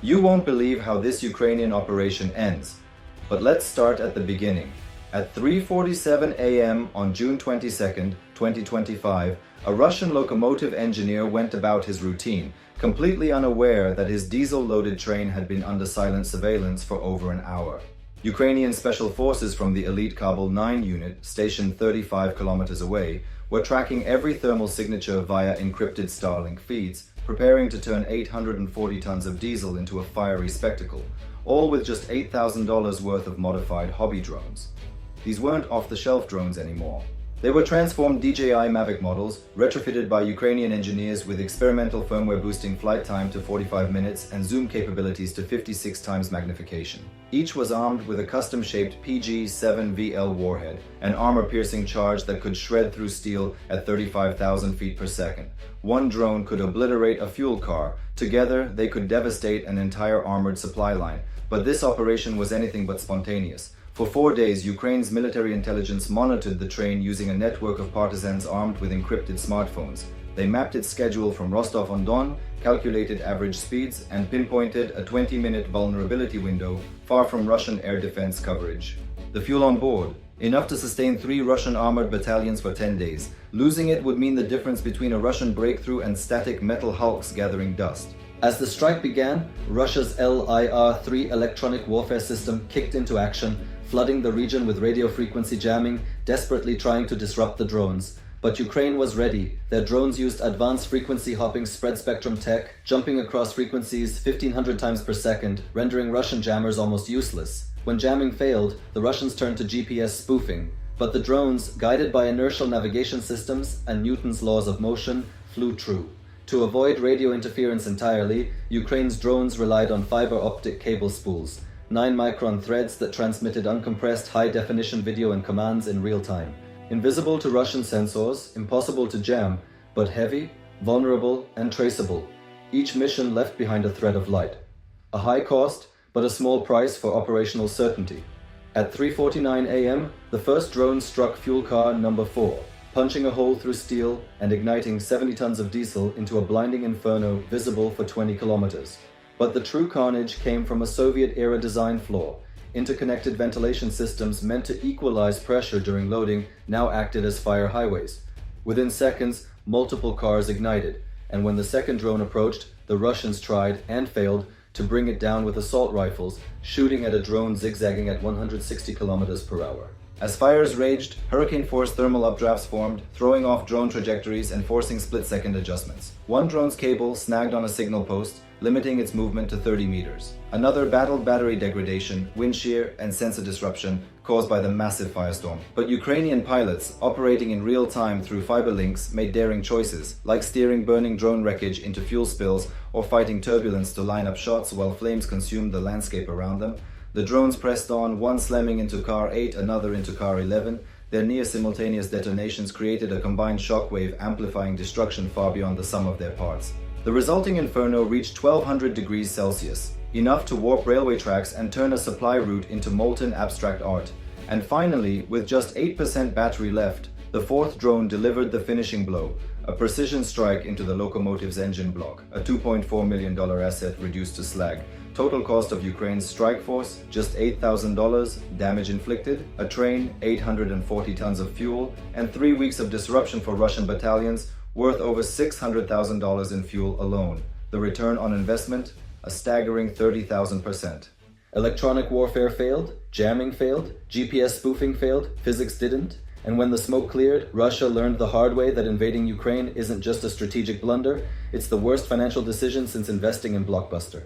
You won't believe how this Ukrainian operation ends. But let's start at the beginning. At 3:47 a.m. on June 22, 2025, a Russian locomotive engineer went about his routine, completely unaware that his diesel-loaded train had been under silent surveillance for over an hour. Ukrainian special forces from the elite Kabul 9 unit, stationed 35 kilometers away, were tracking every thermal signature via encrypted Starlink feeds, preparing to turn 840 tons of diesel into a fiery spectacle, all with just $8,000 worth of modified hobby drones. These weren't off-the-shelf drones anymore. They were transformed DJI Mavic models, retrofitted by Ukrainian engineers with experimental firmware boosting flight time to 45 minutes and zoom capabilities to 56 times magnification. Each was armed with a custom-shaped PG-7VL warhead, an armor-piercing charge that could shred through steel at 35,000 feet per second. One drone could obliterate a fuel car. Together, they could devastate an entire armored supply line. But this operation was anything but spontaneous. For 4 days, Ukraine's military intelligence monitored the train using a network of partisans armed with encrypted smartphones. They mapped its schedule from Rostov-on-Don, calculated average speeds, and pinpointed a 20-minute vulnerability window far from Russian air defense coverage. The fuel on board, enough to sustain 3 Russian armored battalions for 10 days. Losing it would mean the difference between a Russian breakthrough and static metal hulks gathering dust. As the strike began, Russia's LIR-3 electronic warfare system kicked into action, flooding the region with radio frequency jamming, desperately trying to disrupt the drones. But Ukraine was ready. Their drones used advanced frequency hopping spread spectrum tech, jumping across frequencies 1,500 times per second, rendering Russian jammers almost useless. When jamming failed, the Russians turned to GPS spoofing. But the drones, guided by inertial navigation systems and Newton's laws of motion, flew true. To avoid radio interference entirely, Ukraine's drones relied on fiber-optic cable spools, 9-micron threads that transmitted uncompressed high-definition video and commands in real time. Invisible to Russian sensors, impossible to jam, but heavy, vulnerable, and traceable. Each mission left behind a thread of light. A high cost, but a small price for operational certainty. At 3:49 a.m., the first drone struck fuel car number 4, punching a hole through steel and igniting 70 tons of diesel into a blinding inferno visible for 20 kilometers. But the true carnage came from a Soviet-era design flaw. Interconnected ventilation systems meant to equalize pressure during loading now acted as fire highways. Within seconds, multiple cars ignited, and when the second drone approached, the Russians tried, and failed, to bring it down with assault rifles, shooting at a drone zigzagging at 160 kilometers per hour. As fires raged, hurricane-force thermal updrafts formed, throwing off drone trajectories and forcing split-second adjustments. One drone's cable snagged on a signal post, limiting its movement to 30 meters. Another battled battery degradation, wind shear, and sensor disruption caused by the massive firestorm. But Ukrainian pilots, operating in real time through fiber links, made daring choices, like steering burning drone wreckage into fuel spills or fighting turbulence to line up shots while flames consumed the landscape around them. The drones pressed on, one slamming into car 8, another into car 11. Their near-simultaneous detonations created a combined shockwave, amplifying destruction far beyond the sum of their parts. The resulting inferno reached 1200 degrees Celsius, enough to warp railway tracks and turn a supply route into molten abstract art. And finally, with just 8% battery left, the fourth drone delivered the finishing blow, a precision strike into the locomotive's engine block, a $2.4 million asset reduced to slag. Total cost of Ukraine's strike force, just $8,000, damage inflicted, a train, 840 tons of fuel, and 3 weeks of disruption for Russian battalions, worth over $600,000 in fuel alone. The return on investment, a staggering 30,000%. Electronic warfare failed, jamming failed, GPS spoofing failed, physics didn't. And when the smoke cleared, Russia learned the hard way that invading Ukraine isn't just a strategic blunder, it's the worst financial decision since investing in Blockbuster.